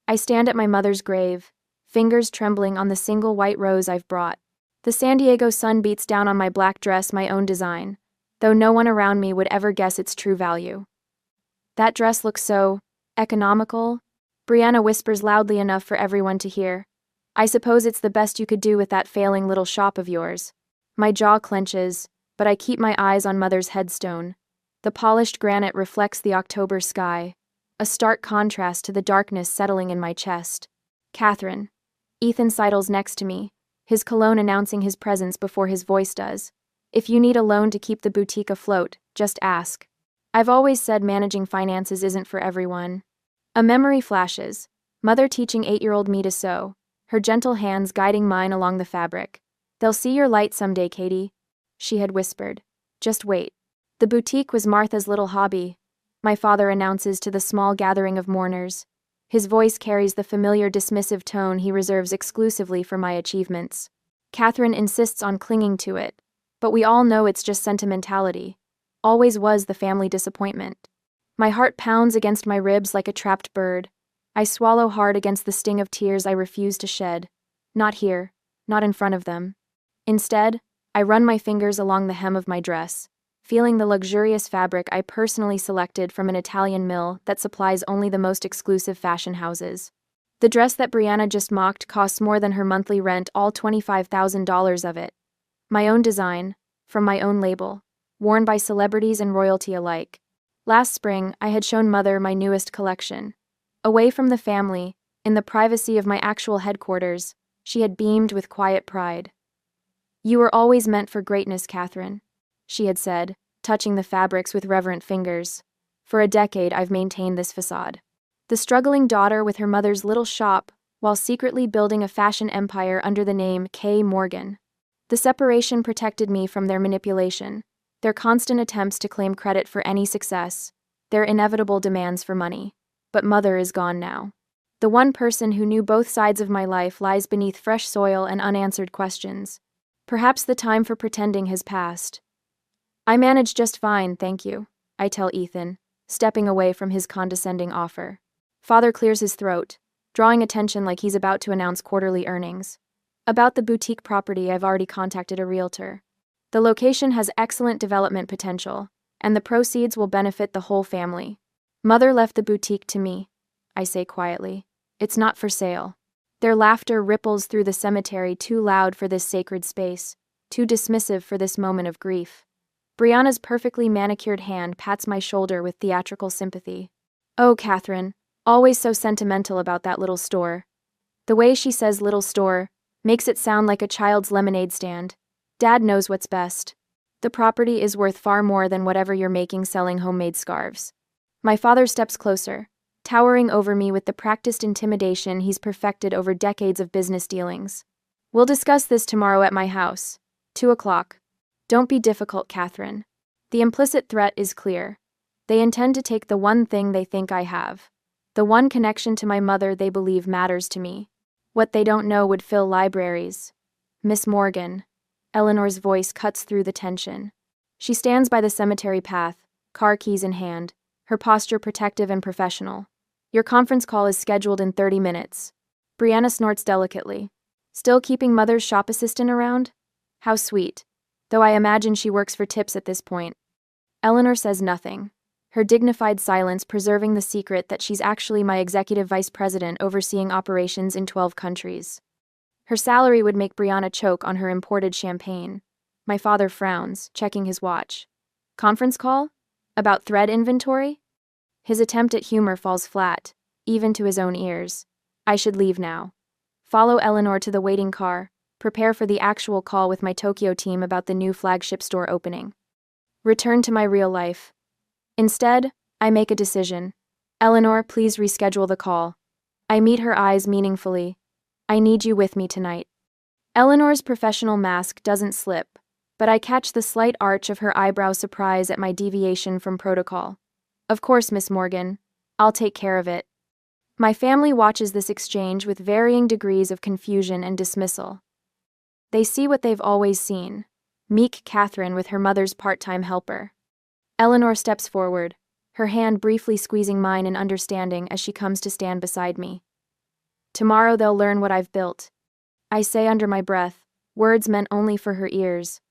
I stand at my mother's grave, fingers trembling on the single white rose I've brought. The San Diego sun beats down on my black dress, my own design, though no one around me would ever guess its true value. That dress looks so economical, Brianna whispers loudly enough for everyone to hear. I suppose it's the best you could do with that failing little shop of yours. My jaw clenches, but I keep my eyes on Mother's headstone. The polished granite reflects the October sky, a stark contrast to the darkness settling in my chest. Catherine. Ethan sidles next to me, his cologne announcing his presence before his voice does. If you need a loan to keep the boutique afloat, just ask. I've always said managing finances isn't for everyone. A memory flashes, Mother teaching 8-year-old me to sew, her gentle hands guiding mine along the fabric. They'll see your light someday, Katie, she had whispered. Just wait. The boutique was Martha's little hobby, my father announces to the small gathering of mourners. His voice carries the familiar dismissive tone he reserves exclusively for my achievements. Catherine insists on clinging to it, but we all know it's just sentimentality. Always was the family disappointment. My heart pounds against my ribs like a trapped bird. I swallow hard against the sting of tears I refuse to shed. Not here, not in front of them. Instead, I run my fingers along the hem of my dress, feeling the luxurious fabric I personally selected from an Italian mill that supplies only the most exclusive fashion houses. The dress that Brianna just mocked costs more than her monthly rent, all $25,000 of it. My own design, from my own label, worn by celebrities and royalty alike. Last spring, I had shown Mother my newest collection. Away from the family, in the privacy of my actual headquarters, she had beamed with quiet pride. You were always meant for greatness, Catherine, she had said, touching the fabrics with reverent fingers. For a decade, I've maintained this facade. The struggling daughter with her mother's little shop, while secretly building a fashion empire under the name K. Morgan. The separation protected me from their manipulation, their constant attempts to claim credit for any success, their inevitable demands for money. But Mother is gone now. The one person who knew both sides of my life lies beneath fresh soil and unanswered questions. Perhaps the time for pretending has passed. I manage just fine, thank you, I tell Ethan, stepping away from his condescending offer. Father clears his throat, drawing attention like he's about to announce quarterly earnings. About the boutique property, I've already contacted a realtor. The location has excellent development potential, and the proceeds will benefit the whole family. Mother left the boutique to me, I say quietly. It's not for sale. Their laughter ripples through the cemetery, too loud for this sacred space, too dismissive for this moment of grief. Brianna's perfectly manicured hand pats my shoulder with theatrical sympathy. Oh, Catherine, always so sentimental about that little store. The way she says little store makes it sound like a child's lemonade stand. Dad knows what's best. The property is worth far more than whatever you're making selling homemade scarves. My father steps closer, towering over me with the practiced intimidation he's perfected over decades of business dealings. We'll discuss this tomorrow at my house, 2 o'clock. Don't be difficult, Catherine. The implicit threat is clear. They intend to take the one thing they think I have, the one connection to my mother they believe matters to me. What they don't know would fill libraries. Miss Morgan. Eleanor's voice cuts through the tension. She stands by the cemetery path, car keys in hand, her posture protective and professional. Your conference call is scheduled in 30 minutes. Brianna snorts delicately. Still keeping Mother's shop assistant around? How sweet. Though I imagine she works for tips at this point. Eleanor says nothing, her dignified silence preserving the secret that she's actually my executive vice president overseeing operations in 12 countries. Her salary would make Brianna choke on her imported champagne. My father frowns, checking his watch. Conference call? About thread inventory? His attempt at humor falls flat, even to his own ears. I should leave now. Follow Eleanor to the waiting car, prepare for the actual call with my Tokyo team about the new flagship store opening. Return to my real life. Instead, I make a decision. Eleanor, please reschedule the call. I meet her eyes meaningfully. I need you with me tonight. Eleanor's professional mask doesn't slip, but I catch the slight arch of her eyebrow surprise at my deviation from protocol. Of course, Miss Morgan. I'll take care of it. My family watches this exchange with varying degrees of confusion and dismissal. They see what they've always seen. Meek Catherine with her mother's part-time helper. Eleanor steps forward, her hand briefly squeezing mine in understanding as she comes to stand beside me. Tomorrow they'll learn what I've built. I say under my breath, words meant only for her ears.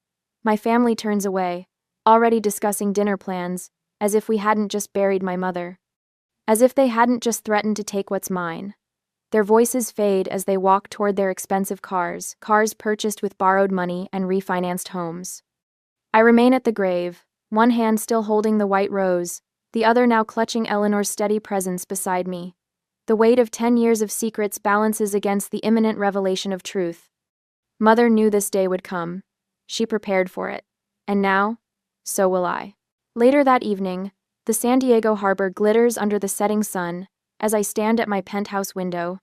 My family turns away, already discussing dinner plans, as if we hadn't just buried my mother. As if they hadn't just threatened to take what's mine. Their voices fade as they walk toward their expensive cars purchased with borrowed money and refinanced homes. I remain at the grave, one hand still holding the white rose, the other now clutching Eleanor's steady presence beside me. The weight of 10 years of secrets balances against the imminent revelation of truth. Mother knew this day would come. She prepared for it. And now, so will I. Later that evening, the San Diego harbor glitters under the setting sun as I stand at my penthouse window.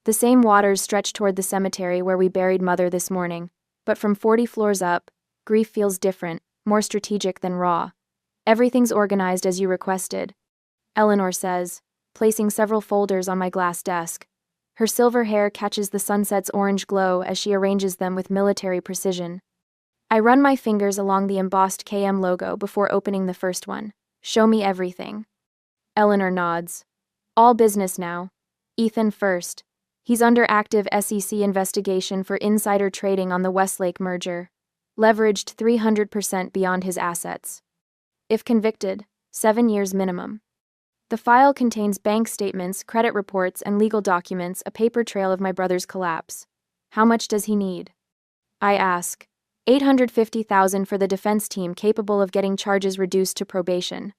The same waters stretch toward the cemetery where we buried Mother this morning, but from 40 floors up, grief feels different, more strategic than raw. Everything's organized as you requested, Eleanor says, placing several folders on my glass desk. Her silver hair catches the sunset's orange glow as she arranges them with military precision. I run my fingers along the embossed KM logo before opening the first one. Show me everything. Eleanor nods. All business now. Ethan first. He's under active SEC investigation for insider trading on the Westlake merger. Leveraged 300% beyond his assets. If convicted, 7 years minimum. The file contains bank statements, credit reports, and legal documents, a paper trail of my brother's collapse. How much does he need? I ask. $850,000 for the defense team capable of getting charges reduced to probation.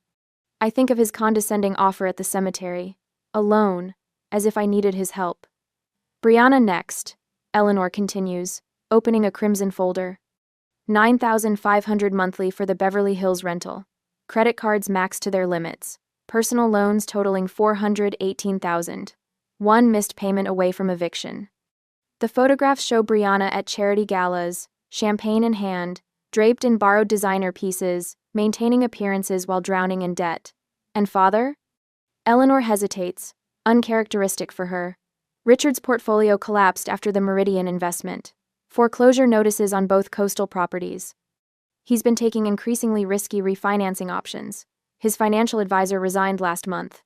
I think of his condescending offer at the cemetery. A loan, as if I needed his help. Brianna next, Eleanor continues, opening a crimson folder. $9,500 monthly for the Beverly Hills rental. Credit cards maxed to their limits. Personal loans totaling $418,000. One missed payment away from eviction. The photographs show Brianna at charity galas, champagne in hand, draped in borrowed designer pieces, maintaining appearances while drowning in debt. And father? Eleanor hesitates, uncharacteristic for her. Richard's portfolio collapsed after the Meridian investment. Foreclosure notices on both coastal properties. He's been taking increasingly risky refinancing options. His financial advisor resigned last month.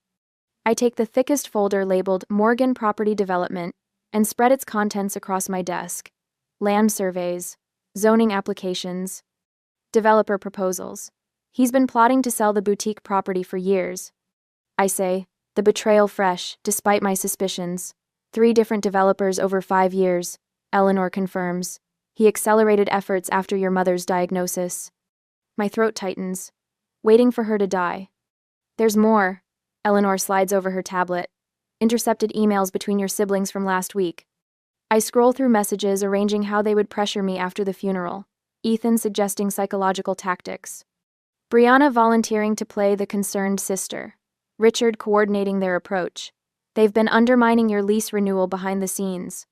I take the thickest folder labeled Morgan Property Development and spread its contents across my desk. Land surveys, zoning applications, developer proposals. He's been plotting to sell the boutique property for years. I say, the betrayal fresh, despite my suspicions. 3 different developers over 5 years, Eleanor confirms. He accelerated efforts after your mother's diagnosis. My throat tightens, waiting for her to die. There's more. Eleanor slides over her tablet. Intercepted emails between your siblings from last week. I scroll through messages arranging how they would pressure me after the funeral. Ethan suggesting psychological tactics. Brianna volunteering to play the concerned sister. Richard coordinating their approach. They've been undermining your lease renewal behind the scenes.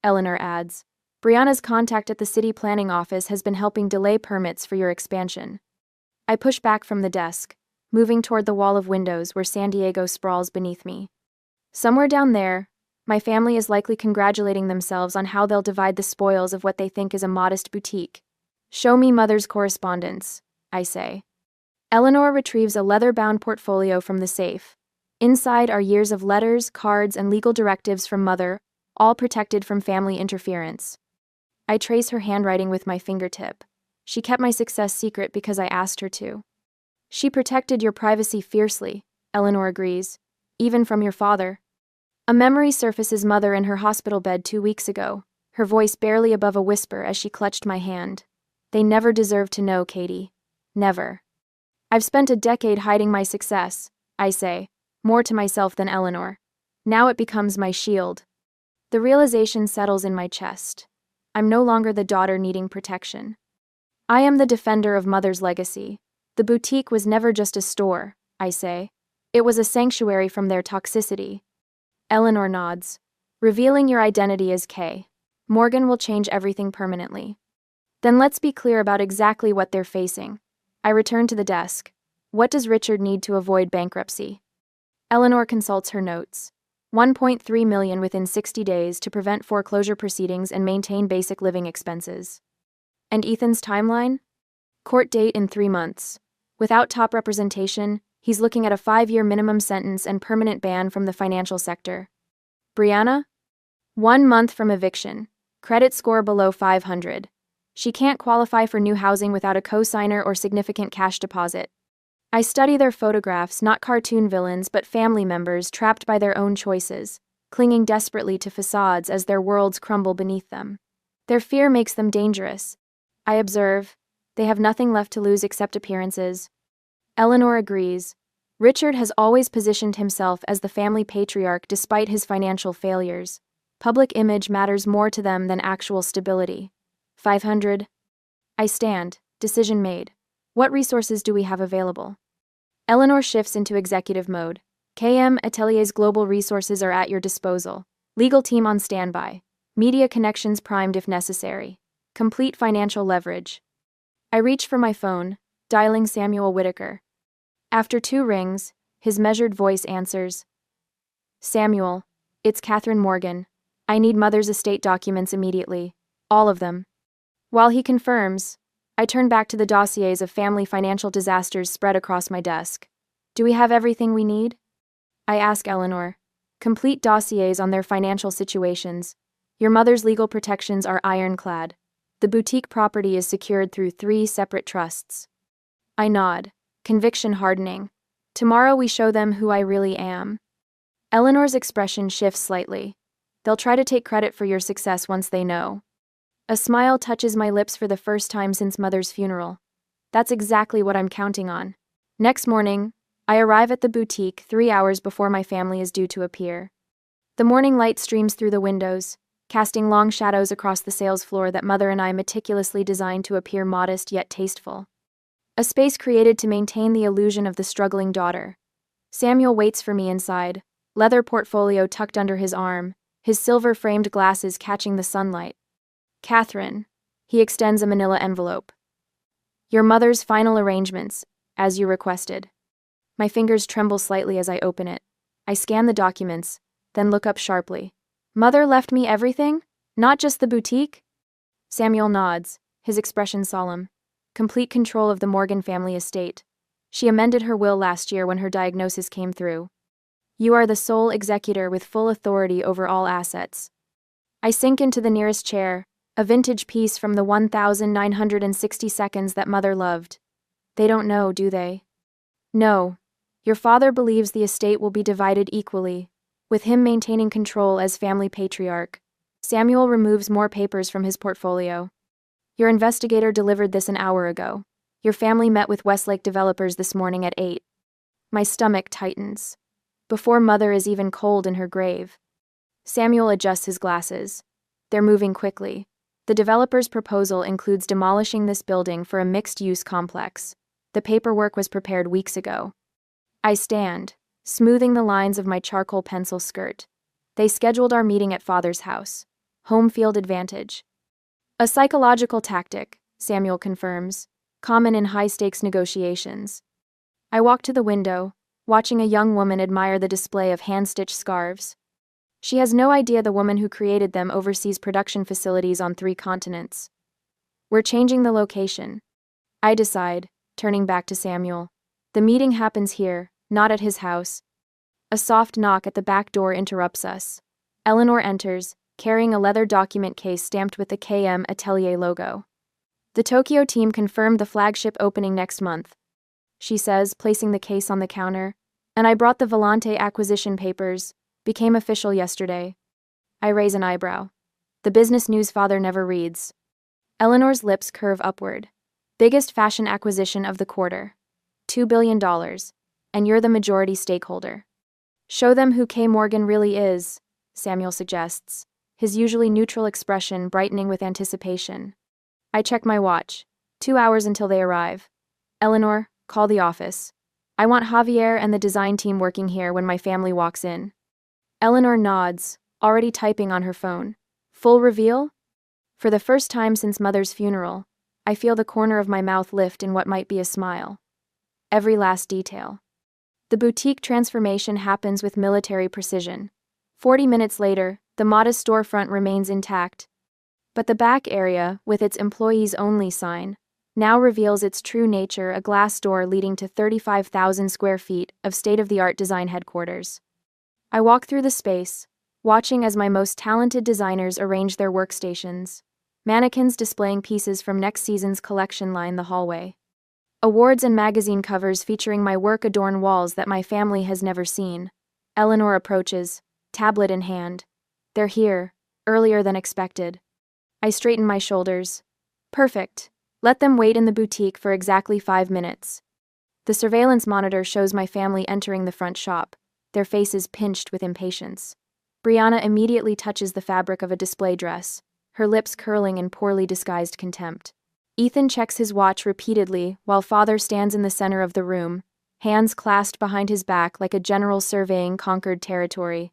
Eleanor adds. Brianna's contact at the city planning office has been helping delay permits for your expansion. I push back from the desk, moving toward the wall of windows where San Diego sprawls beneath me. Somewhere down there, my family is likely congratulating themselves on how they'll divide the spoils of what they think is a modest boutique. Show me mother's correspondence, I say. Eleanor retrieves a leather-bound portfolio from the safe. Inside are years of letters, cards, and legal directives from mother, all protected from family interference. I trace her handwriting with my fingertip. She kept my success secret because I asked her to. She protected your privacy fiercely, Eleanor agrees, even from your father. A memory surfaces mother in her hospital bed 2 weeks ago, her voice barely above a whisper as she clutched my hand. They never deserved to know, Katie. Never. I've spent a decade hiding my success, I say, more to myself than Eleanor. Now it becomes my shield. The realization settles in my chest. I'm no longer the daughter needing protection. I am the defender of mother's legacy. The boutique was never just a store, I say. It was a sanctuary from their toxicity. Eleanor nods. Revealing your identity as Kay. Morgan will change everything permanently. Then let's be clear about exactly what they're facing. I return to the desk. What does Richard need to avoid bankruptcy? Eleanor consults her notes. $1.3 million within 60 days to prevent foreclosure proceedings and maintain basic living expenses. And Ethan's timeline? Court date in 3 months. Without top representation, he's looking at a 5-year minimum sentence and permanent ban from the financial sector. Brianna? 1 month from eviction. Credit score below 500. She can't qualify for new housing without a cosigner or significant cash deposit. I study their photographs, not cartoon villains, but family members trapped by their own choices, clinging desperately to facades as their worlds crumble beneath them. Their fear makes them dangerous. I observe. They have nothing left to lose except appearances. Eleanor agrees. Richard has always positioned himself as the family patriarch despite his financial failures. Public image matters more to them than actual stability. 500. I stand. Decision made. What resources do we have available? Eleanor shifts into executive mode. KM Atelier's global resources are at your disposal. Legal team on standby. Media connections primed if necessary. Complete financial leverage. I reach for my phone, dialing Samuel Whitaker. After 2 rings, his measured voice answers. Samuel, it's Catherine Morgan. I need mother's estate documents immediately. All of them. While he confirms, I turn back to the dossiers of family financial disasters spread across my desk. Do we have everything we need? I ask Eleanor. Complete dossiers on their financial situations. Your mother's legal protections are ironclad. The boutique property is secured through 3 separate trusts. I nod, conviction hardening. Tomorrow we show them who I really am. Eleanor's expression shifts slightly. They'll try to take credit for your success once they know. A smile touches my lips for the first time since mother's funeral. That's exactly what I'm counting on. Next morning, I arrive at the boutique 3 hours before my family is due to appear. The morning light streams through the windows, casting long shadows across the sales floor that mother and I meticulously designed to appear modest yet tasteful. A space created to maintain the illusion of the struggling daughter. Samuel waits for me inside, leather portfolio tucked under his arm, his silver-framed glasses catching the sunlight. Catherine, he extends a manila envelope. Your mother's final arrangements, as you requested. My fingers tremble slightly as I open it. I scan the documents, then look up sharply. Mother left me everything? Not just the boutique? Samuel nods, his expression solemn. Complete control of the Morgan family estate. She amended her will last year when her diagnosis came through. You are the sole executor with full authority over all assets. I sink into the nearest chair, a vintage piece from the 1960 seconds that mother loved. They don't know, do they? No. Your father believes the estate will be divided equally, with him maintaining control as family patriarch. Samuel removes more papers from his portfolio. Your investigator delivered this an hour ago. Your family met with Westlake developers this morning at 8. My stomach tightens. Before mother is even cold in her grave. Samuel adjusts his glasses. They're moving quickly. The developer's proposal includes demolishing this building for a mixed-use complex. The paperwork was prepared weeks ago. I stand, smoothing the lines of my charcoal pencil skirt. They scheduled our meeting at father's house. Home field advantage. A psychological tactic, Samuel confirms, common in high-stakes negotiations. I walk to the window, watching a young woman admire the display of hand-stitched scarves. She has no idea the woman who created them oversees production facilities on 3 continents. We're changing the location. I decide, turning back to Samuel. The meeting happens here, not at his house. A soft knock at the back door interrupts us. Eleanor enters, carrying a leather document case stamped with the KM Atelier logo. The Tokyo team confirmed the flagship opening next month, she says, placing the case on the counter. And I brought the Volante acquisition papers. Became official yesterday. I raise an eyebrow. The business news father never reads. Eleanor's lips curve upward. Biggest fashion acquisition of the quarter. $2 billion. And you're the majority stakeholder. Show them who K. Morgan really is, Samuel suggests, his usually neutral expression brightening with anticipation. I check my watch. 2 hours until they arrive. Eleanor, call the office. I want Javier and the design team working here when my family walks in. Eleanor nods, already typing on her phone. Full reveal? For the first time since mother's funeral, I feel the corner of my mouth lift in what might be a smile. Every last detail. The boutique transformation happens with military precision. 40 minutes later, the modest storefront remains intact. But the back area, with its employees-only sign, now reveals its true nature, a glass door leading to 35,000 square feet of state-of-the-art design headquarters. I walk through the space, watching as my most talented designers arrange their workstations. Mannequins displaying pieces from next season's collection line the hallway. Awards and magazine covers featuring my work adorn walls that my family has never seen. Eleanor approaches, tablet in hand. They're here, earlier than expected. I straighten my shoulders. Perfect. Let them wait in the boutique for exactly 5 minutes. The surveillance monitor shows my family entering the front shop, their faces pinched with impatience. Brianna immediately touches the fabric of a display dress, her lips curling in poorly disguised contempt. Ethan checks his watch repeatedly while father stands in the center of the room, hands clasped behind his back like a general surveying conquered territory.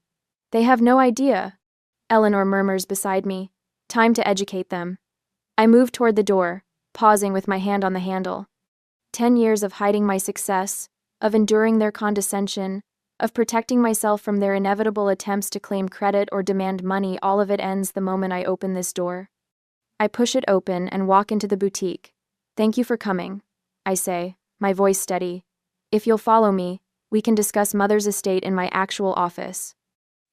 They have no idea. Eleanor murmurs beside me. Time to educate them. I move toward the door, pausing with my hand on the handle. 10 years of hiding my success, of enduring their condescension, of protecting myself from their inevitable attempts to claim credit or demand money, all of it ends the moment I open this door. I push it open and walk into the boutique. Thank you for coming, I say, my voice steady. If you'll follow me, we can discuss Mother's estate in my actual office.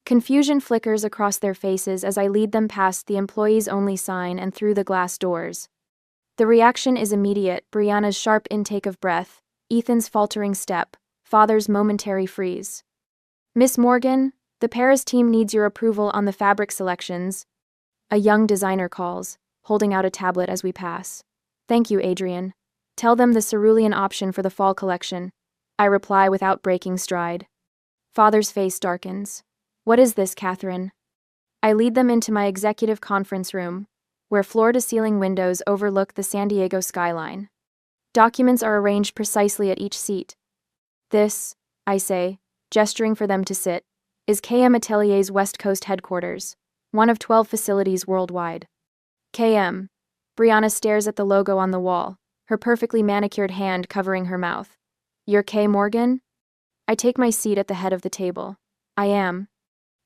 Confusion flickers across their faces as I lead them past the employees-only sign and through the glass doors. The reaction is immediate, Brianna's sharp intake of breath, Ethan's faltering step, father's momentary freeze. Miss Morgan, the Paris team needs your approval on the fabric selections. A young designer calls, holding out a tablet as we pass. Thank you, Adrian. Tell them the cerulean option for the fall collection. I reply without breaking stride. Father's face darkens. What is this, Catherine? I lead them into my executive conference room, where floor-to-ceiling windows overlook the San Diego skyline. Documents are arranged precisely at each seat. This, I say, gesturing for them to sit, is KM Atelier's West Coast headquarters, one of 12 facilities worldwide. KM. Brianna stares at the logo on the wall, her perfectly manicured hand covering her mouth. You're K. Morgan? I take my seat at the head of the table. I am.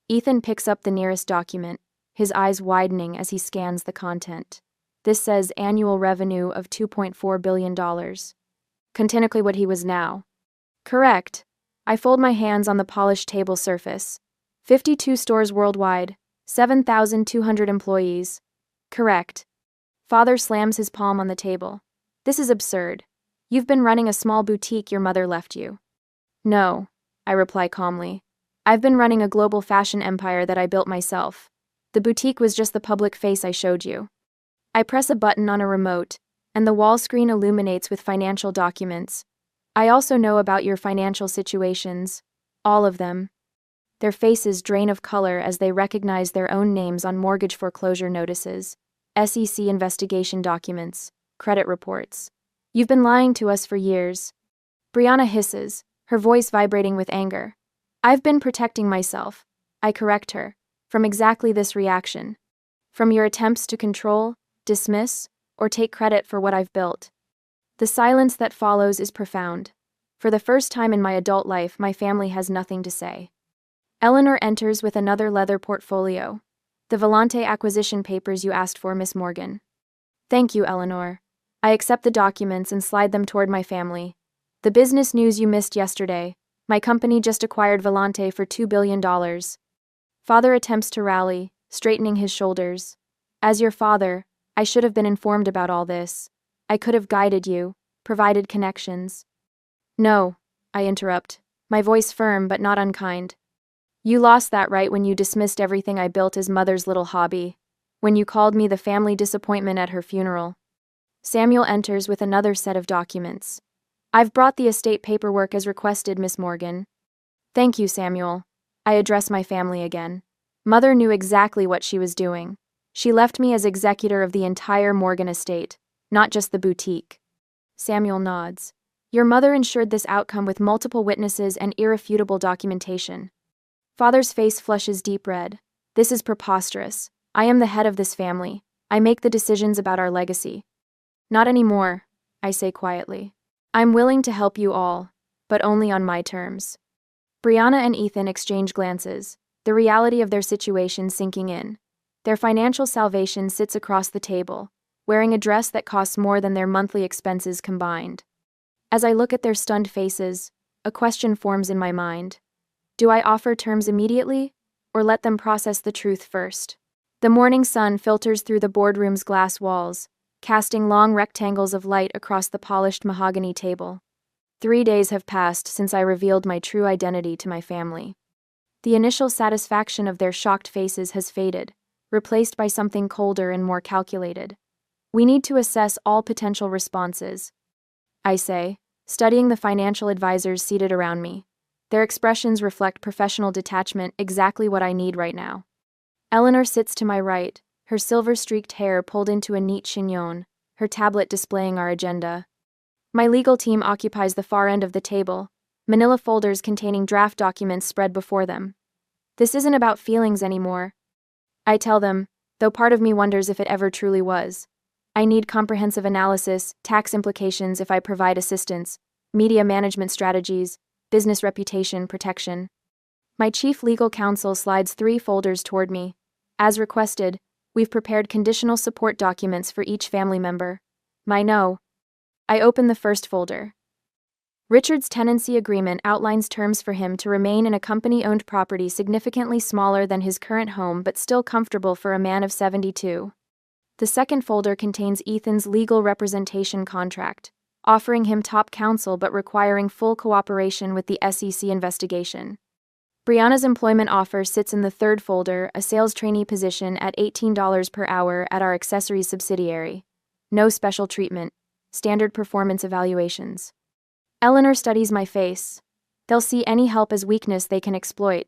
Ethan picks up the nearest document, his eyes widening as he scans the content. This says annual revenue of $2.4 billion. Continually what he was now. Correct. I fold my hands on the polished table surface. 52 stores worldwide, 7,200 employees. Correct. Father slams his palm on the table. This is absurd. You've been running a small boutique your mother left you. No, I reply calmly. I've been running a global fashion empire that I built myself. The boutique was just the public face I showed you. I press a button on a remote, and the wall screen illuminates with financial documents. I also know about your financial situations. All of them. Their faces drain of color as they recognize their own names on mortgage foreclosure notices, SEC investigation documents, credit reports. You've been lying to us for years. Brianna hisses, her voice vibrating with anger. I've been protecting myself, I correct her, from exactly this reaction. From your attempts to control, dismiss, or take credit for what I've built. The silence that follows is profound. For the first time in my adult life, my family has nothing to say. Eleanor enters with another leather portfolio. The Volante acquisition papers you asked for, Miss Morgan. Thank you, Eleanor. I accept the documents and slide them toward my family. The business news you missed yesterday. My company just acquired Volante for $2 billion. Father attempts to rally, straightening his shoulders. As your father, I should have been informed about all this. I could have guided you, provided connections. No, I interrupt, my voice firm but not unkind. You lost that right when you dismissed everything I built as mother's little hobby, when you called me the family disappointment at her funeral. Samuel enters with another set of documents. I've brought the estate paperwork as requested, Miss Morgan. Thank you, Samuel. I address my family again. Mother knew exactly what she was doing. She left me as executor of the entire Morgan estate, not just the boutique. Samuel nods. Your mother ensured this outcome with multiple witnesses and irrefutable documentation. Father's face flushes deep red. This is preposterous. I am the head of this family. I make the decisions about our legacy. Not anymore, I say quietly. I'm willing to help you all, but only on my terms. Brianna and Ethan exchange glances, the reality of their situation sinking in. Their financial salvation sits across the table, wearing a dress that costs more than their monthly expenses combined. As I look at their stunned faces, a question forms in my mind. Do I offer terms immediately? or let them process the truth first. The morning sun filters through the boardroom's glass walls, casting long rectangles of light across the polished mahogany table. 3 days have passed since I revealed my true identity to my family. The initial satisfaction of their shocked faces has faded, replaced by something colder and more calculated. We need to assess all potential responses, I say, studying the financial advisors seated around me. Their expressions reflect professional detachment, exactly what I need right now. Eleanor sits to my right, her silver-streaked hair pulled into a neat chignon, her tablet displaying our agenda. My legal team occupies the far end of the table, manila folders containing draft documents spread before them. This isn't about feelings anymore, I tell them, though part of me wonders if it ever truly was. I need comprehensive analysis, tax implications if I provide assistance, media management strategies, business reputation protection. My chief legal counsel slides 3 folders toward me. As requested, we've prepared conditional support documents for each family member. No. I open the first folder. Richard's tenancy agreement outlines terms for him to remain in a company-owned property significantly smaller than his current home but still comfortable for a man of 72. The second folder contains Ethan's legal representation contract, offering him top counsel but requiring full cooperation with the SEC investigation. Brianna's employment offer sits in the third folder, a sales trainee position at $18 per hour at our accessories subsidiary. No special treatment, standard performance evaluations. Eleanor studies my face. They'll see any help as weakness they can exploit.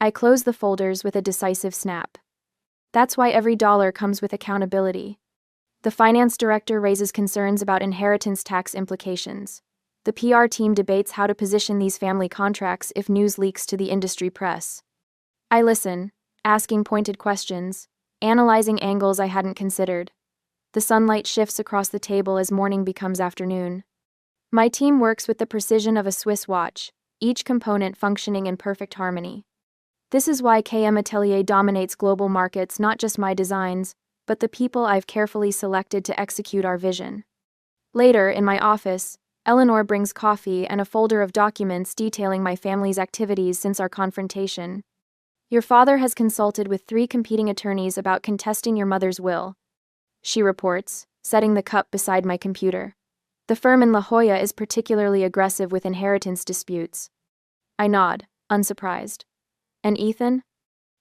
I close the folders with a decisive snap. That's why every dollar comes with accountability. The finance director raises concerns about inheritance tax implications. The PR team debates how to position these family contracts if news leaks to the industry press. I listen, asking pointed questions, analyzing angles I hadn't considered. The sunlight shifts across the table as morning becomes afternoon. My team works with the precision of a Swiss watch, each component functioning in perfect harmony. This is why KM Atelier dominates global markets, not just my designs, but the people I've carefully selected to execute our vision. Later, in my office, Eleanor brings coffee and a folder of documents detailing my family's activities since our confrontation. Your father has consulted with 3 competing attorneys about contesting your mother's will, she reports, setting the cup beside my computer. The firm in La Jolla is particularly aggressive with inheritance disputes. I nod, unsurprised. And Ethan?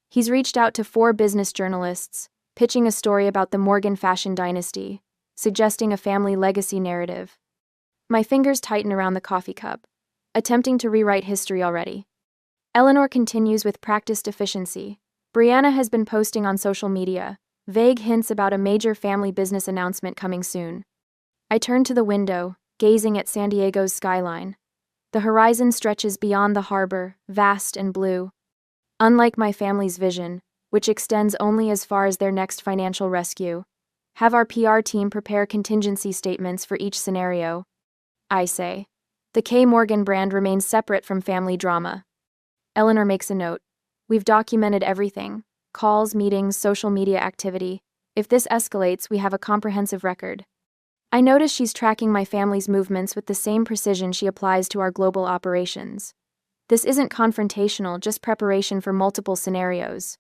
He's reached out to 4 business journalists, pitching a story about the Morgan fashion dynasty, suggesting a family legacy narrative. My fingers tighten around the coffee cup, attempting to rewrite history already. Eleanor continues with practiced efficiency. Brianna has been posting on social media, vague hints about a major family business announcement coming soon. I turn to the window, gazing at San Diego's skyline. The horizon stretches beyond the harbor, vast and blue. Unlike my family's vision, which extends only as far as their next financial rescue, have our PR team prepare contingency statements for each scenario. I say. The K. Morgan brand remains separate from family drama. Eleanor makes a note. We've documented everything: calls, meetings, social media activity. If this escalates, we have a comprehensive record. I notice she's tracking my family's movements with the same precision she applies to our global operations. This isn't confrontational, just preparation for multiple scenarios.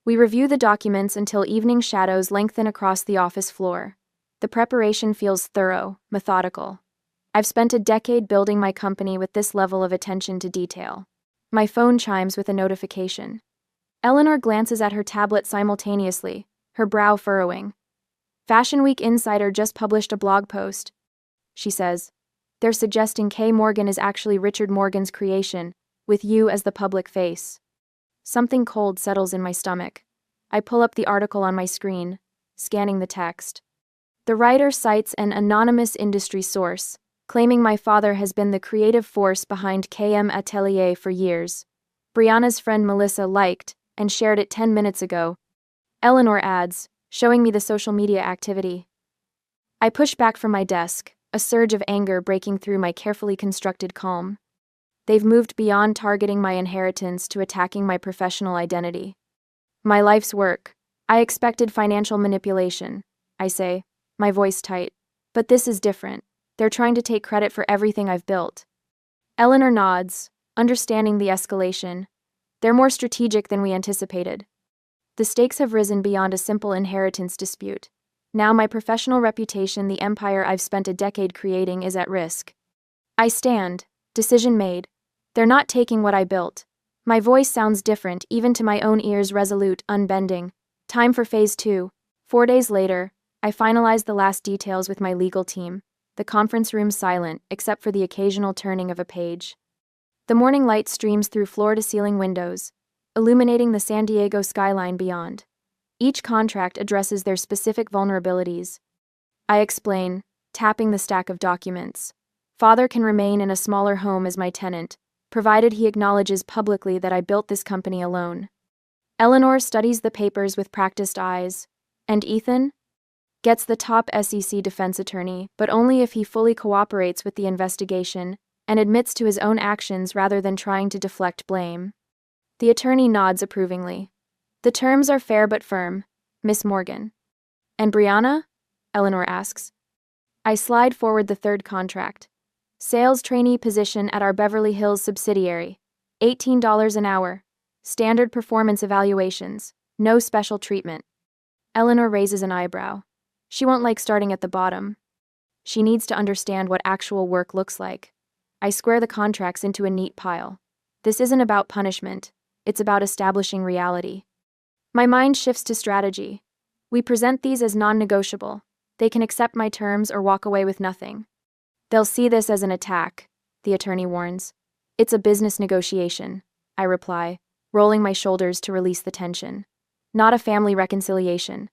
We review the documents until evening shadows lengthen across the office floor. The preparation feels thorough, methodical. I've spent a decade building my company with this level of attention to detail. My phone chimes with a notification. Eleanor glances at her tablet simultaneously, her brow furrowing. Fashion Week Insider just published a blog post, she says. They're suggesting K. Morgan is actually Richard Morgan's creation, with you as the public face. Something cold settles in my stomach. I pull up the article on my screen, scanning the text. The writer cites an anonymous industry source, claiming my father has been the creative force behind KM Atelier for years. Brianna's friend Melissa liked and shared it 10 minutes ago. Eleanor adds, showing me the social media activity. I push back from my desk, a surge of anger breaking through my carefully constructed calm. They've moved beyond targeting my inheritance to attacking my professional identity. My life's work. I expected financial manipulation, I say, my voice tight. But this is different. They're trying to take credit for everything I've built. Eleanor nods, understanding the escalation. They're more strategic than we anticipated. The stakes have risen beyond a simple inheritance dispute. Now my professional reputation, the empire I've spent a decade creating, is at risk. I stand. Decision made. They're not taking what I built. My voice sounds different, even to my own ears, resolute, unbending. Time for phase 2. 4 days later, I finalized the last details with my legal team. The conference room silent, except for the occasional turning of a page. The morning light streams through floor-to-ceiling windows, illuminating the San Diego skyline beyond. Each contract addresses their specific vulnerabilities. I explain, tapping the stack of documents. Father can remain in a smaller home as my tenant, provided he acknowledges publicly that I built this company alone. Eleanor studies the papers with practiced eyes. And Ethan? Gets the top SEC defense attorney, but only if he fully cooperates with the investigation and admits to his own actions rather than trying to deflect blame. The attorney nods approvingly. The terms are fair but firm, Miss Morgan. And Brianna? Eleanor asks. I slide forward the third contract. Sales trainee position at our Beverly Hills subsidiary. $18 an hour. Standard performance evaluations. No special treatment. Eleanor raises an eyebrow. She won't like starting at the bottom. She needs to understand what actual work looks like. I square the contracts into a neat pile. This isn't about punishment. It's about establishing reality. My mind shifts to strategy. We present these as non-negotiable. They can accept my terms or walk away with nothing. They'll see this as an attack, the attorney warns. It's a business negotiation, I reply, rolling my shoulders to release the tension. Not a family reconciliation.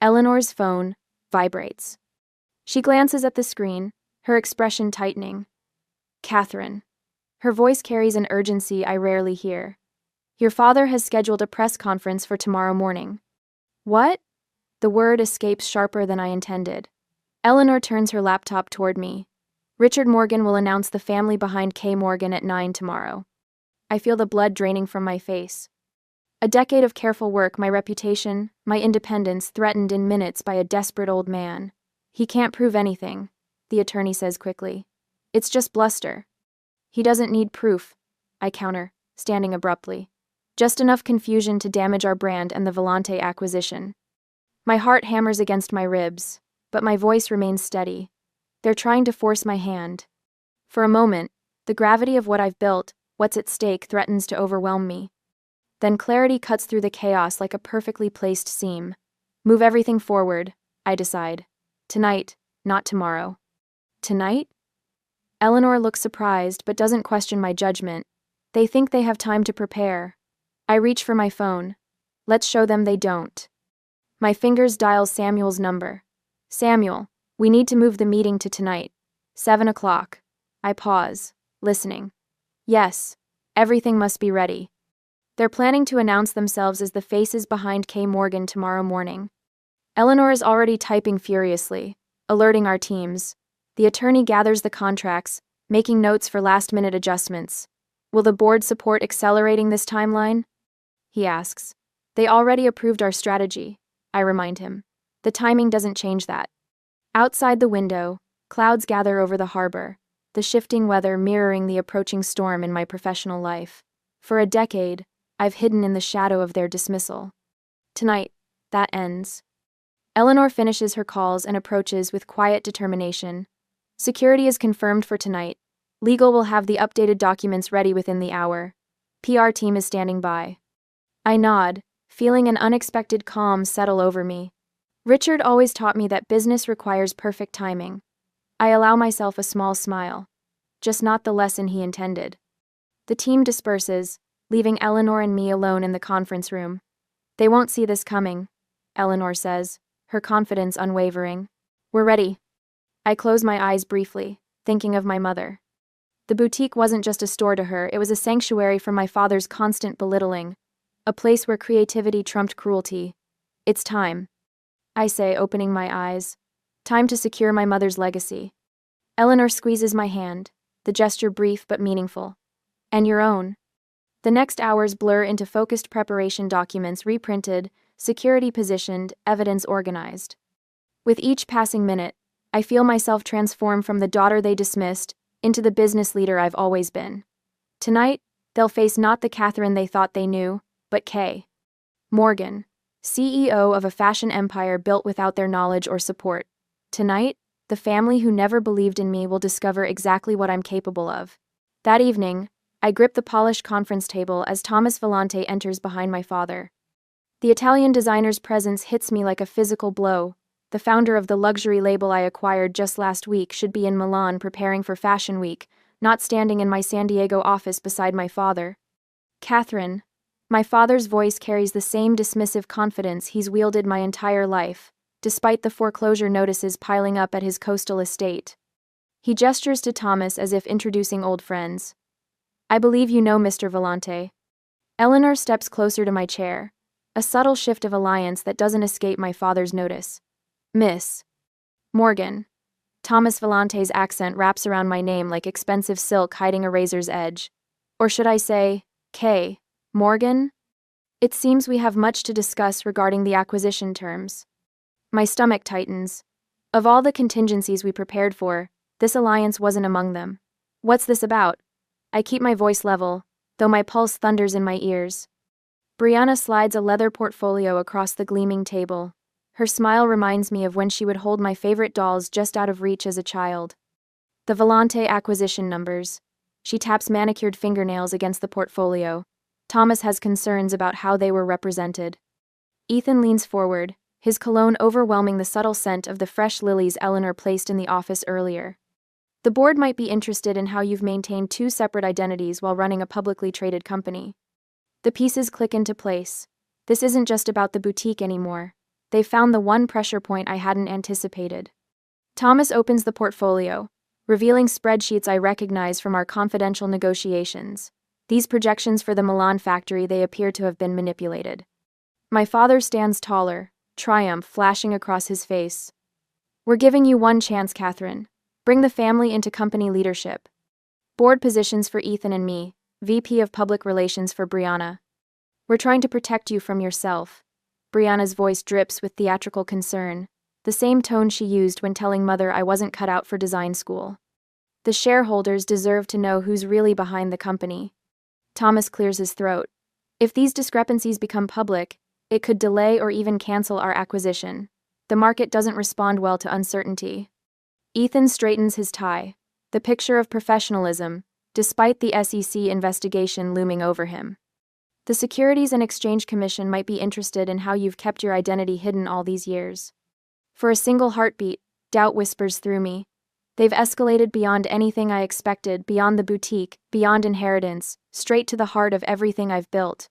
Eleanor's phone vibrates. She glances at the screen, her expression tightening. Catherine. Her voice carries an urgency I rarely hear. Your father has scheduled a press conference for tomorrow morning. What? The word escapes sharper than I intended. Eleanor turns her laptop toward me. Richard Morgan will announce the family behind K. Morgan at 9 tomorrow. I feel the blood draining from my face. A decade of careful work, my reputation, my independence threatened in minutes by a desperate old man. He can't prove anything, the attorney says quickly. It's just bluster. He doesn't need proof, I counter, standing abruptly. Just enough confusion to damage our brand and the Volante acquisition. My heart hammers against my ribs, but my voice remains steady. They're trying to force my hand. For a moment, the gravity of what I've built, what's at stake, threatens to overwhelm me. Then clarity cuts through the chaos like a perfectly placed seam. Move everything forward, I decide. Tonight, not tomorrow. Tonight? Eleanor looks surprised but doesn't question my judgment. They think they have time to prepare. I reach for my phone. Let's show them they don't. My fingers dial Samuel's number. Samuel, we need to move the meeting to tonight. 7 o'clock. I pause, listening. Yes, everything must be ready. They're planning to announce themselves as the faces behind K. Morgan tomorrow morning. Eleanor is already typing furiously, alerting our teams. The attorney gathers the contracts, making notes for last-minute adjustments. Will the board support accelerating this timeline? He asks. They already approved our strategy, I remind him. The timing doesn't change that. Outside the window, clouds gather over the harbor, the shifting weather mirroring the approaching storm in my professional life. For a decade, I've hidden in the shadow of their dismissal. Tonight, that ends. Eleanor finishes her calls and approaches with quiet determination. Security is confirmed for tonight. Legal will have the updated documents ready within the hour. PR team is standing by. I nod, feeling an unexpected calm settle over me. Richard always taught me that business requires perfect timing. I allow myself a small smile. Just not the lesson he intended. The team disperses, leaving Eleanor and me alone in the conference room. They won't see this coming, Eleanor says, her confidence unwavering. We're ready. I close my eyes briefly, thinking of my mother. The boutique wasn't just a store to her, it was a sanctuary from my father's constant belittling, a place where creativity trumped cruelty. It's time, I say, opening my eyes. Time to secure my mother's legacy. Eleanor squeezes my hand, the gesture brief but meaningful. And your own. The next hours blur into focused preparation, documents reprinted, security positioned, evidence organized. With each passing minute, I feel myself transform from the daughter they dismissed into the business leader I've always been. Tonight, they'll face not the Catherine they thought they knew, but Kay Morgan, CEO of a fashion empire built without their knowledge or support. Tonight, the family who never believed in me will discover exactly what I'm capable of. That evening, I grip the polished conference table as Thomas Vellante enters behind my father. The Italian designer's presence hits me like a physical blow. The founder of the luxury label I acquired just last week should be in Milan preparing for Fashion Week, not standing in my San Diego office beside my father. Catherine. My father's voice carries the same dismissive confidence he's wielded my entire life, despite the foreclosure notices piling up at his coastal estate. He gestures to Thomas as if introducing old friends. I believe you know Mr. Vellante. Eleanor steps closer to my chair, a subtle shift of alliance that doesn't escape my father's notice. Miss Morgan. Thomas Vellante's accent wraps around my name like expensive silk hiding a razor's edge. Or should I say, Kay Morgan? It seems we have much to discuss regarding the acquisition terms. My stomach tightens. Of all the contingencies we prepared for, this alliance wasn't among them. What's this about? I keep my voice level, though my pulse thunders in my ears. Brianna slides a leather portfolio across the gleaming table. Her smile reminds me of when she would hold my favorite dolls just out of reach as a child. The Vellante acquisition numbers. She taps manicured fingernails against the portfolio. Thomas has concerns about how they were represented. Ethan leans forward, his cologne overwhelming the subtle scent of the fresh lilies Eleanor placed in the office earlier. The board might be interested in how you've maintained two separate identities while running a publicly traded company. The pieces click into place. This isn't just about the boutique anymore. They've found the one pressure point I hadn't anticipated. Thomas opens the portfolio, revealing spreadsheets I recognize from our confidential negotiations. These projections for the Milan factory, they appear to have been manipulated. My father stands taller, triumph flashing across his face. We're giving you one chance, Catherine. Bring the family into company leadership. Board positions for Ethan and me, VP of Public Relations for Brianna. We're trying to protect you from yourself. Brianna's voice drips with theatrical concern, the same tone she used when telling Mother I wasn't cut out for design school. The shareholders deserve to know who's really behind the company. Thomas clears his throat. If these discrepancies become public, it could delay or even cancel our acquisition. The market doesn't respond well to uncertainty. Ethan straightens his tie, the picture of professionalism, despite the SEC investigation looming over him. The Securities and Exchange Commission might be interested in how you've kept your identity hidden all these years. For a single heartbeat, doubt whispers through me. They've escalated beyond anything I expected, beyond the boutique, beyond inheritance, straight to the heart of everything I've built.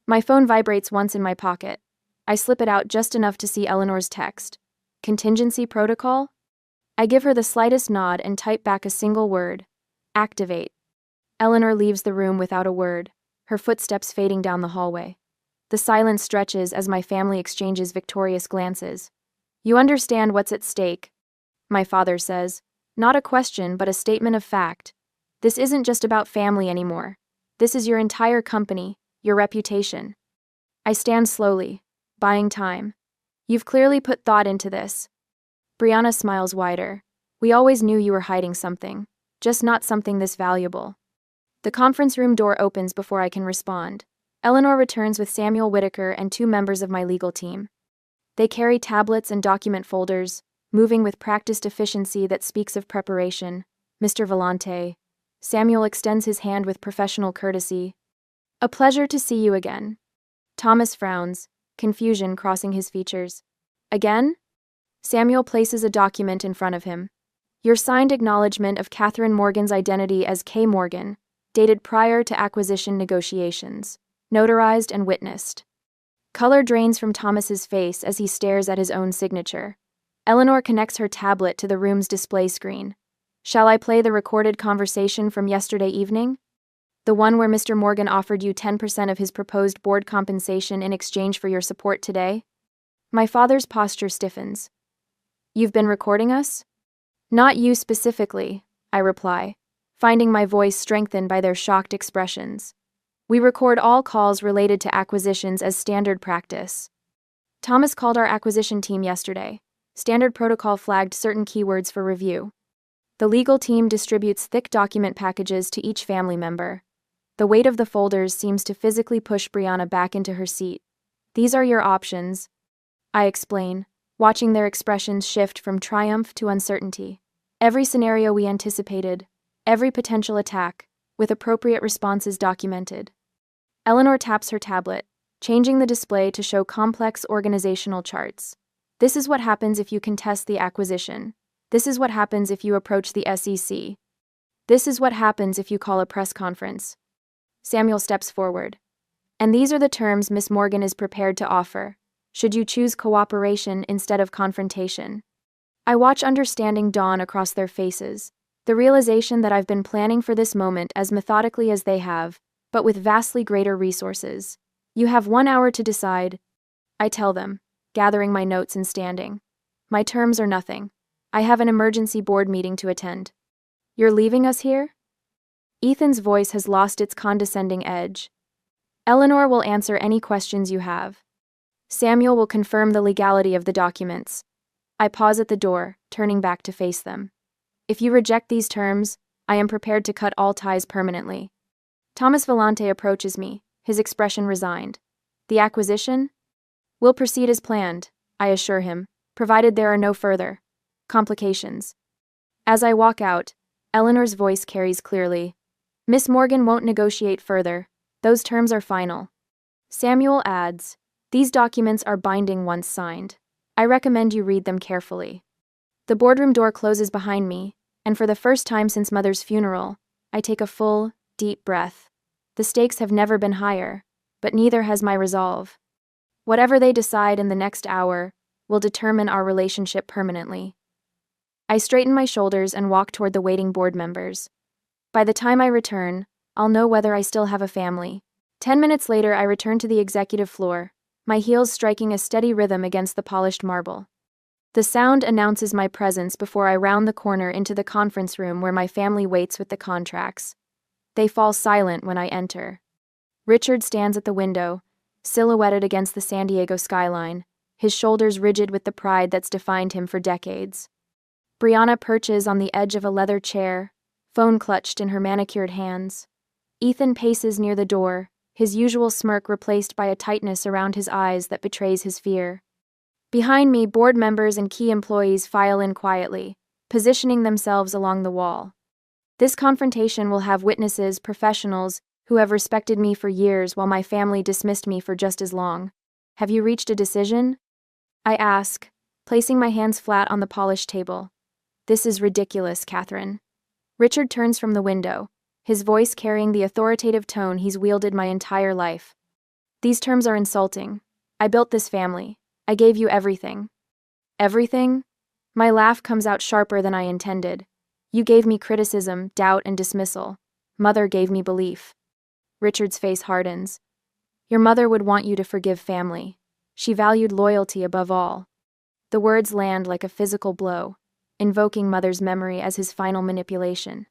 My phone vibrates once in my pocket. I slip it out just enough to see Eleanor's text. Contingency protocol? I give her the slightest nod and type back a single word. Activate. Eleanor leaves the room without a word, her footsteps fading down the hallway. The silence stretches as my family exchanges victorious glances. You understand what's at stake, my father says. Not a question, but a statement of fact. This isn't just about family anymore. This is your entire company, your reputation. I stand slowly, buying time. You've clearly put thought into this. Brianna smiles wider. We always knew you were hiding something, just not something this valuable. The conference room door opens before I can respond. Eleanor returns with Samuel Whitaker and two members of my legal team. They carry tablets and document folders, moving with practiced efficiency that speaks of preparation. Mr. Vellante. Samuel extends his hand with professional courtesy. A pleasure to see you again. Thomas frowns, confusion crossing his features. Again? Samuel places a document in front of him. Your signed acknowledgement of Catherine Morgan's identity as Kay Morgan, dated prior to acquisition negotiations, notarized and witnessed. Color drains from Thomas's face as he stares at his own signature. Eleanor connects her tablet to the room's display screen. Shall I play the recorded conversation from yesterday evening? The one where Mr. Morgan offered you 10% of his proposed board compensation in exchange for your support today? My father's posture stiffens. You've been recording us? Not you specifically, I reply, finding my voice strengthened by their shocked expressions. We record all calls related to acquisitions as standard practice. Thomas called our acquisition team yesterday. Standard protocol flagged certain keywords for review. The legal team distributes thick document packages to each family member. The weight of the folders seems to physically push Brianna back into her seat. These are your options, I explain, watching their expressions shift from triumph to uncertainty. Every scenario we anticipated, every potential attack, with appropriate responses documented. Eleanor taps her tablet, changing the display to show complex organizational charts. This is what happens if you contest the acquisition. This is what happens if you approach the SEC. This is what happens if you call a press conference. Samuel steps forward. And these are the terms Miss Morgan is prepared to offer, should you choose cooperation instead of confrontation. I watch understanding dawn across their faces, the realization that I've been planning for this moment as methodically as they have, but with vastly greater resources. You have 1 hour to decide, I tell them, gathering my notes and standing. My terms are nothing. I have an emergency board meeting to attend. You're leaving us here? Ethan's voice has lost its condescending edge. Eleanor will answer any questions you have. Samuel will confirm the legality of the documents. I pause at the door, turning back to face them. If you reject these terms, I am prepared to cut all ties permanently. Thomas Vellante approaches me, his expression resigned. The acquisition? Will proceed as planned, I assure him, provided there are no further complications. As I walk out, Eleanor's voice carries clearly. Miss Morgan won't negotiate further. Those terms are final. Samuel adds, these documents are binding once signed. I recommend you read them carefully. The boardroom door closes behind me, and for the first time since Mother's funeral, I take a full, deep breath. The stakes have never been higher, but neither has my resolve. Whatever they decide in the next hour will determine our relationship permanently. I straighten my shoulders and walk toward the waiting board members. By the time I return, I'll know whether I still have a family. 10 minutes later, I return to the executive floor, my heels striking a steady rhythm against the polished marble. The sound announces my presence before I round the corner into the conference room where my family waits with the contracts. They fall silent when I enter. Richard stands at the window, silhouetted against the San Diego skyline, his shoulders rigid with the pride that's defined him for decades. Brianna perches on the edge of a leather chair, phone clutched in her manicured hands. Ethan paces near the door, his usual smirk replaced by a tightness around his eyes that betrays his fear. Behind me, board members and key employees file in quietly, positioning themselves along the wall. This confrontation will have witnesses, professionals, who have respected me for years while my family dismissed me for just as long. Have you reached a decision? I ask, placing my hands flat on the polished table. This is ridiculous, Catherine. Richard turns from the window, his voice carrying the authoritative tone he's wielded my entire life. These terms are insulting. I built this family. I gave you everything. Everything? My laugh comes out sharper than I intended. You gave me criticism, doubt, and dismissal. Mother gave me belief. Richard's face hardens. Your mother would want you to forgive family. She valued loyalty above all. The words land like a physical blow, invoking Mother's memory as his final manipulation.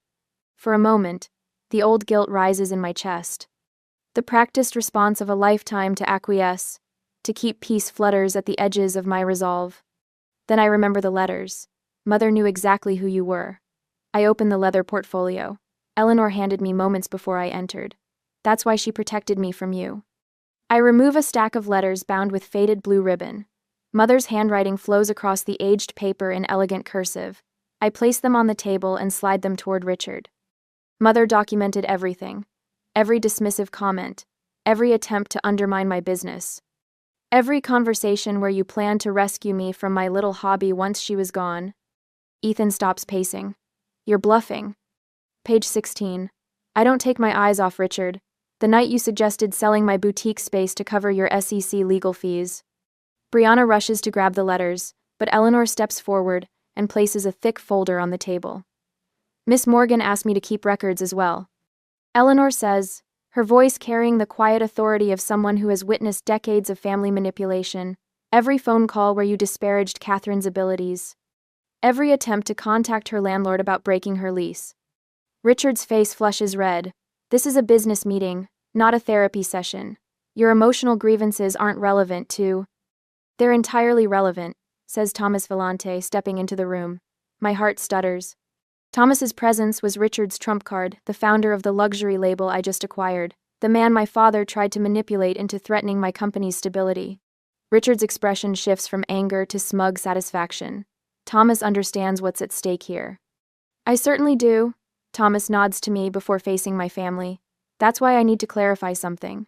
For a moment, the old guilt rises in my chest. The practiced response of a lifetime to acquiesce, to keep peace flutters at the edges of my resolve. Then I remember the letters. Mother knew exactly who you were. I opened the leather portfolio. Eleanor handed me moments before I entered. That's why she protected me from you. I remove a stack of letters bound with faded blue ribbon. Mother's handwriting flows across the aged paper in elegant cursive. I place them on the table and slide them toward Richard. Mother documented everything. Every dismissive comment. Every attempt to undermine my business. Every conversation where you planned to rescue me from my little hobby once she was gone. Ethan stops pacing. You're bluffing. Page 16. I don't take my eyes off Richard. The night you suggested selling my boutique space to cover your SEC legal fees. Brianna rushes to grab the letters, but Eleanor steps forward and places a thick folder on the table. Miss Morgan asked me to keep records as well. Eleanor says, her voice carrying the quiet authority of someone who has witnessed decades of family manipulation, every phone call where you disparaged Catherine's abilities, every attempt to contact her landlord about breaking her lease. Richard's face flushes red. This is a business meeting, not a therapy session. Your emotional grievances aren't relevant to... They're entirely relevant, says Thomas Vellante, stepping into the room. My heart stutters. Thomas's presence was Richard's trump card, the founder of the luxury label I just acquired, the man my father tried to manipulate into threatening my company's stability. Richard's expression shifts from anger to smug satisfaction. Thomas understands what's at stake here. I certainly do. Thomas nods to me before facing my family. That's why I need to clarify something.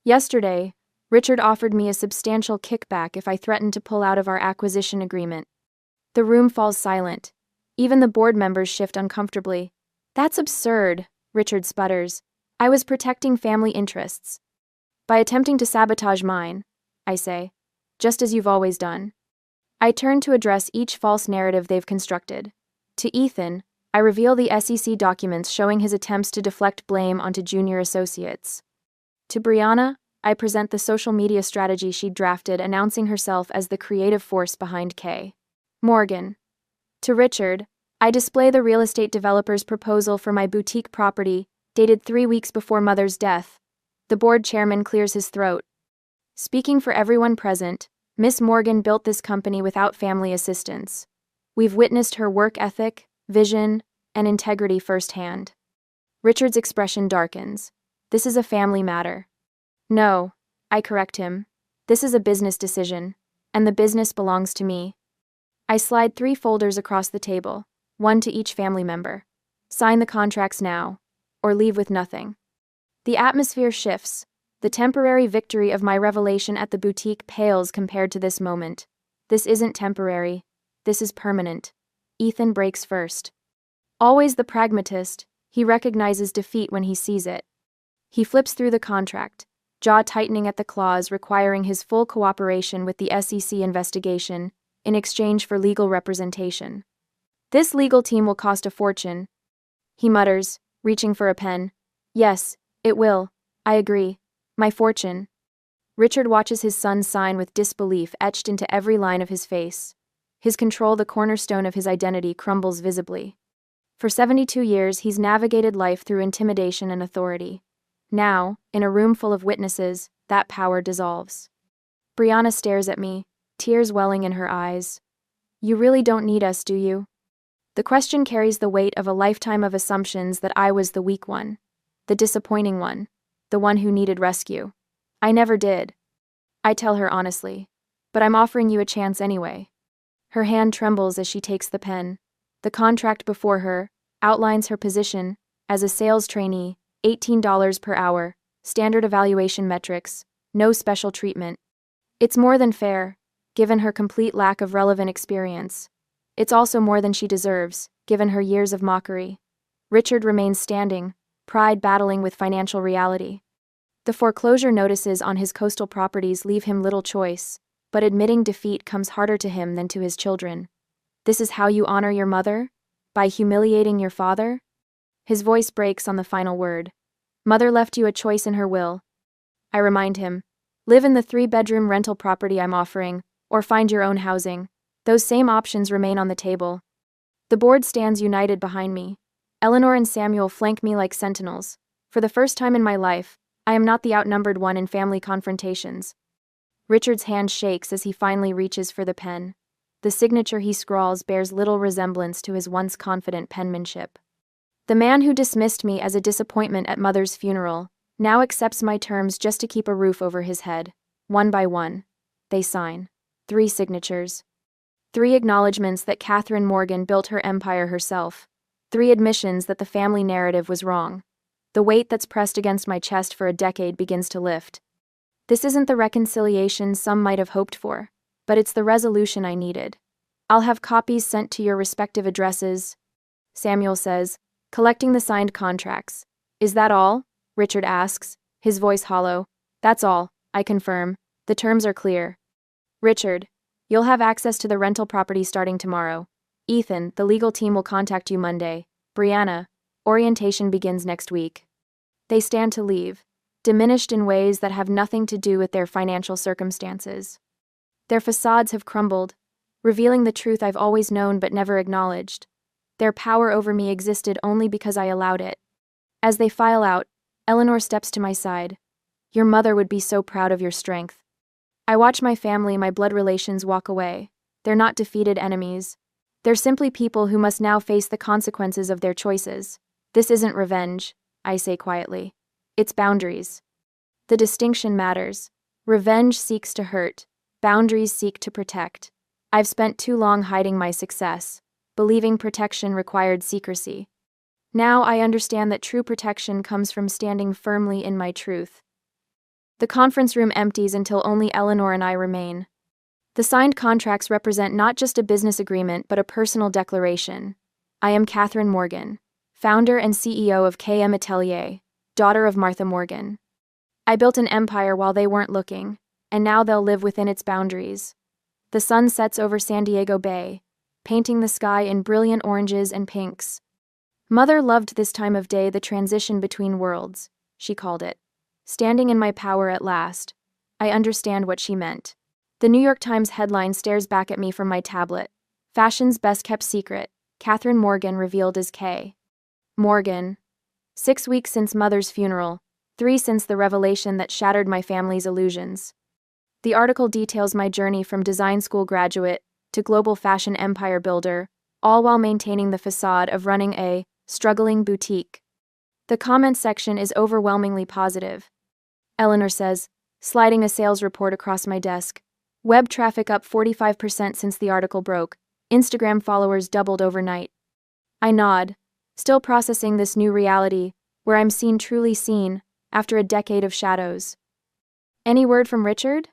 Yesterday, Richard offered me a substantial kickback if I threatened to pull out of our acquisition agreement. The room falls silent. Even the board members shift uncomfortably. That's absurd, Richard sputters. I was protecting family interests. By attempting to sabotage mine, I say, just as you've always done. I turn to address each false narrative they've constructed. To Ethan, I reveal the SEC documents showing his attempts to deflect blame onto junior associates. To Brianna, I present the social media strategy she'd drafted announcing herself as the creative force behind K. Morgan. To Richard, I display the real estate developer's proposal for my boutique property, dated 3 weeks before Mother's death. The board chairman clears his throat. Speaking for everyone present, Miss Morgan built this company without family assistance. We've witnessed her work ethic, vision, and integrity firsthand. Richard's expression darkens. This is a family matter. No, I correct him. This is a business decision, and the business belongs to me. I slide 3 folders across the table, one to each family member. Sign the contracts now, or leave with nothing. The atmosphere shifts. The temporary victory of my revelation at the boutique pales compared to this moment. This isn't temporary. This is permanent. Ethan breaks first. Always the pragmatist, he recognizes defeat when he sees it. He flips through the contract, jaw tightening at the clause requiring his full cooperation with the SEC investigation in exchange for legal representation. This legal team will cost a fortune, he mutters, reaching for a pen. Yes, it will. I agree. My fortune. Richard watches his son sign with disbelief etched into every line of his face. His control, the cornerstone of his identity, crumbles visibly. For 72 years, he's navigated life through intimidation and authority. Now, in a room full of witnesses, that power dissolves. Brianna stares at me, tears welling in her eyes. You really don't need us, do you? The question carries the weight of a lifetime of assumptions that I was the weak one, the disappointing one, the one who needed rescue. I never did. I tell her honestly, but I'm offering you a chance anyway. Her hand trembles as she takes the pen. The contract before her outlines her position as a sales trainee, $18 per hour, standard evaluation metrics, no special treatment. It's more than fair, given her complete lack of relevant experience. It's also more than she deserves, given her years of mockery. Richard remains standing, pride battling with financial reality. The foreclosure notices on his coastal properties leave him little choice, but admitting defeat comes harder to him than to his children. This is how you honor your mother? By humiliating your father? His voice breaks on the final word. Mother left you a choice in her will. I remind him. Live in the 3-bedroom rental property I'm offering, or find your own housing. Those same options remain on the table. The board stands united behind me. Eleanor and Samuel flank me like sentinels. For the first time in my life, I am not the outnumbered one in family confrontations. Richard's hand shakes as he finally reaches for the pen. The signature he scrawls bears little resemblance to his once confident penmanship. The man who dismissed me as a disappointment at Mother's funeral now accepts my terms just to keep a roof over his head. One by one, they sign. 3 signatures. 3 acknowledgments that Catherine Morgan built her empire herself. 3 admissions that the family narrative was wrong. The weight that's pressed against my chest for a decade begins to lift. This isn't the reconciliation some might have hoped for, but it's the resolution I needed. I'll have copies sent to your respective addresses, Samuel says, collecting the signed contracts. Is that all? Richard asks, his voice hollow. That's all, I confirm. The terms are clear. Richard, you'll have access to the rental property starting tomorrow. Ethan, the legal team will contact you Monday. Brianna, orientation begins next week. They stand to leave, diminished in ways that have nothing to do with their financial circumstances. Their facades have crumbled, revealing the truth I've always known but never acknowledged. Their power over me existed only because I allowed it. As they file out, Eleanor steps to my side. Your mother would be so proud of your strength. I watch my family, my blood relations walk away. They're not defeated enemies. They're simply people who must now face the consequences of their choices. This isn't revenge, I say quietly. It's boundaries. The distinction matters. Revenge seeks to hurt. Boundaries seek to protect. I've spent too long hiding my success, believing protection required secrecy. Now I understand that true protection comes from standing firmly in my truth. The conference room empties until only Eleanor and I remain. The signed contracts represent not just a business agreement but a personal declaration. I am Catherine Morgan, founder and CEO of KM Atelier, daughter of Martha Morgan. I built an empire while they weren't looking, and now they'll live within its boundaries. The sun sets over San Diego Bay, painting the sky in brilliant oranges and pinks. Mother loved this time of day, the transition between worlds, she called it. Standing in my power at last, I understand what she meant. The New York Times headline stares back at me from my tablet. Fashion's best-kept secret, Catherine Morgan revealed as K. Morgan. 6 weeks since Mother's funeral, 3 since the revelation that shattered my family's illusions. The article details my journey from design school graduate to global fashion empire builder, all while maintaining the facade of running a struggling boutique. The comment section is overwhelmingly positive. Eleanor says, sliding a sales report across my desk. Web traffic up 45% since the article broke. Instagram followers doubled overnight. I nod, still processing this new reality, where I'm seen truly seen, after a decade of shadows. Any word from Richard?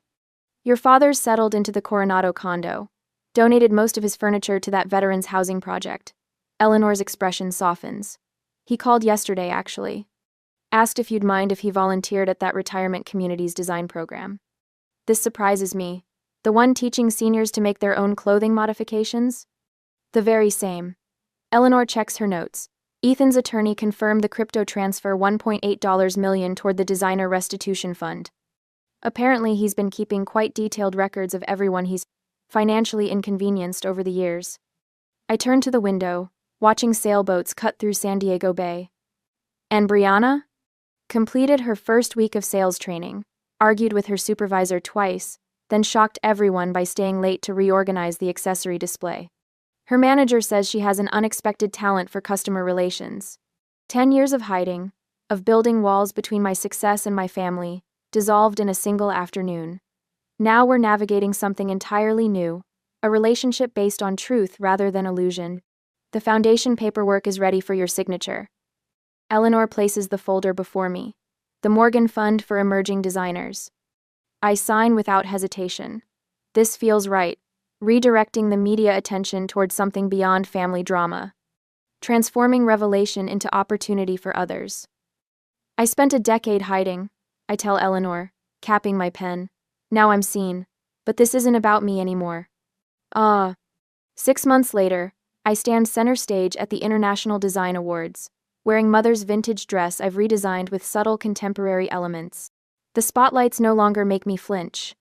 Your father's settled into the Coronado condo. Donated most of his furniture to that veterans housing project. Eleanor's expression softens. He called yesterday, actually. Asked if you'd mind if he volunteered at that retirement community's design program. This surprises me. The one teaching seniors to make their own clothing modifications? The very same. Eleanor checks her notes. Ethan's attorney confirmed the crypto transfer $1.8 million toward the designer restitution fund. Apparently he's been keeping quite detailed records of everyone he's financially inconvenienced over the years. I turn to the window, watching sailboats cut through San Diego Bay. And Brianna? Completed her first week of sales training, argued with her supervisor twice, then shocked everyone by staying late to reorganize the accessory display. Her manager says she has an unexpected talent for customer relations. 10 years of hiding, of building walls between my success and my family, dissolved in a single afternoon. Now we're navigating something entirely new, a relationship based on truth rather than illusion. The foundation paperwork is ready for your signature. Eleanor places the folder before me. The Morgan Fund for Emerging Designers. I sign without hesitation. This feels right, redirecting the media attention towards something beyond family drama. Transforming revelation into opportunity for others. I spent a decade hiding, I tell Eleanor, capping my pen. Now I'm seen, but this isn't about me anymore. 6 months later, I stand center stage at the International Design Awards, wearing Mother's vintage dress I've redesigned with subtle contemporary elements. The spotlights no longer make me flinch.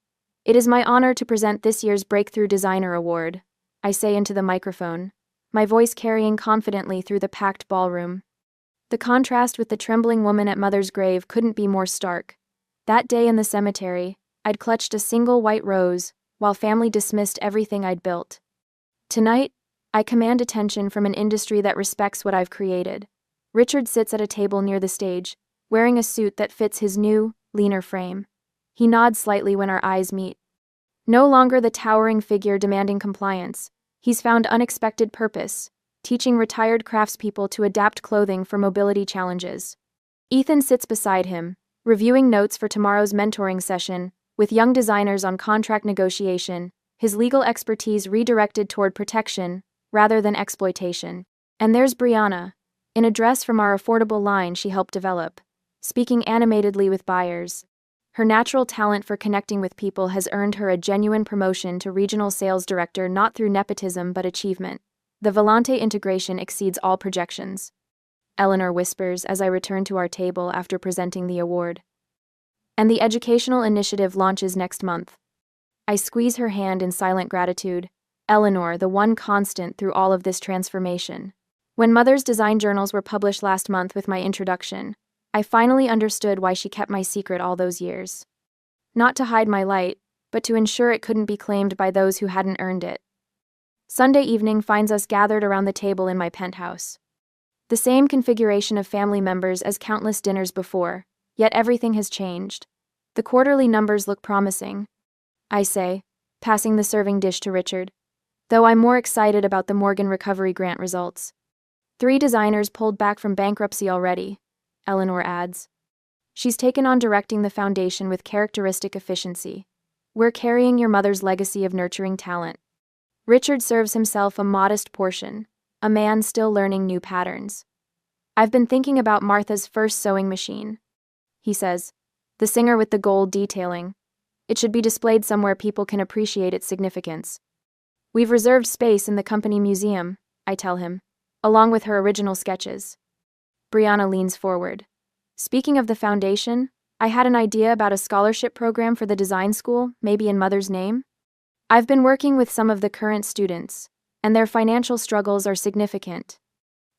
It is my honor to present this year's Breakthrough Designer Award, I say into the microphone, my voice carrying confidently through the packed ballroom. The contrast with the trembling woman at Mother's grave couldn't be more stark. That day in the cemetery, I'd clutched a single white rose, while family dismissed everything I'd built. Tonight, I command attention from an industry that respects what I've created. Richard sits at a table near the stage, wearing a suit that fits his new, leaner frame. He nods slightly when our eyes meet. No longer the towering figure demanding compliance, he's found unexpected purpose, teaching retired craftspeople to adapt clothing for mobility challenges. Ethan sits beside him, reviewing notes for tomorrow's mentoring session, with young designers on contract negotiation, his legal expertise redirected toward protection, rather than exploitation. And there's Brianna, in a dress from our affordable line she helped develop, speaking animatedly with buyers. Her natural talent for connecting with people has earned her a genuine promotion to regional sales director, not through nepotism but achievement. The Volante integration exceeds all projections. Eleanor whispers as I return to our table after presenting the award. And the educational initiative launches next month. I squeeze her hand in silent gratitude. Eleanor, the one constant through all of this transformation. When Mother's design journals were published last month with my introduction, I finally understood why she kept my secret all those years. Not to hide my light, but to ensure it couldn't be claimed by those who hadn't earned it. Sunday evening finds us gathered around the table in my penthouse. The same configuration of family members as countless dinners before, yet everything has changed. The quarterly numbers look promising, I say, passing the serving dish to Richard. Though I'm more excited about the Morgan Recovery Grant results. 3 designers pulled back from bankruptcy already, Eleanor adds. She's taken on directing the foundation with characteristic efficiency. We're carrying your mother's legacy of nurturing talent. Richard serves himself a modest portion, a man still learning new patterns. I've been thinking about Martha's first sewing machine, he says, the singer with the gold detailing. It should be displayed somewhere people can appreciate its significance. We've reserved space in the company museum, I tell him, along with her original sketches. Brianna leans forward. Speaking of the foundation, I had an idea about a scholarship program for the design school, maybe in Mother's name. I've been working with some of the current students, and their financial struggles are significant.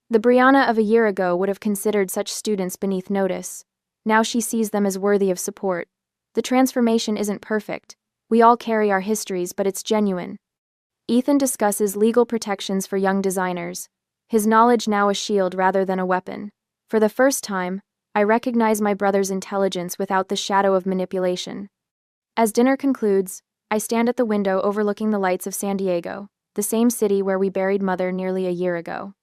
The Brianna of a year ago would have considered such students beneath notice. Now she sees them as worthy of support. The transformation isn't perfect. We all carry our histories, but it's genuine. Ethan discusses legal protections for young designers, his knowledge now a shield rather than a weapon. For the first time, I recognize my brother's intelligence without the shadow of manipulation. As dinner concludes, I stand at the window overlooking the lights of San Diego, the same city where we buried Mother nearly a year ago.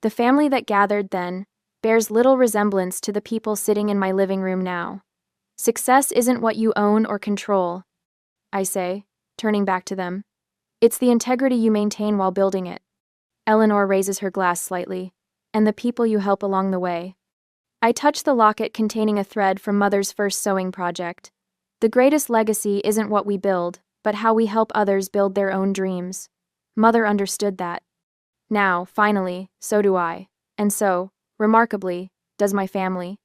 The family that gathered then bears little resemblance to the people sitting in my living room now. Success isn't what you own or control, I say, turning back to them. It's the integrity you maintain while building it. Eleanor raises her glass slightly, and the people you help along the way. I touch the locket containing a thread from Mother's first sewing project. The greatest legacy isn't what we build, but how we help others build their own dreams. Mother understood that. Now, finally, so do I. And so, remarkably, does my family.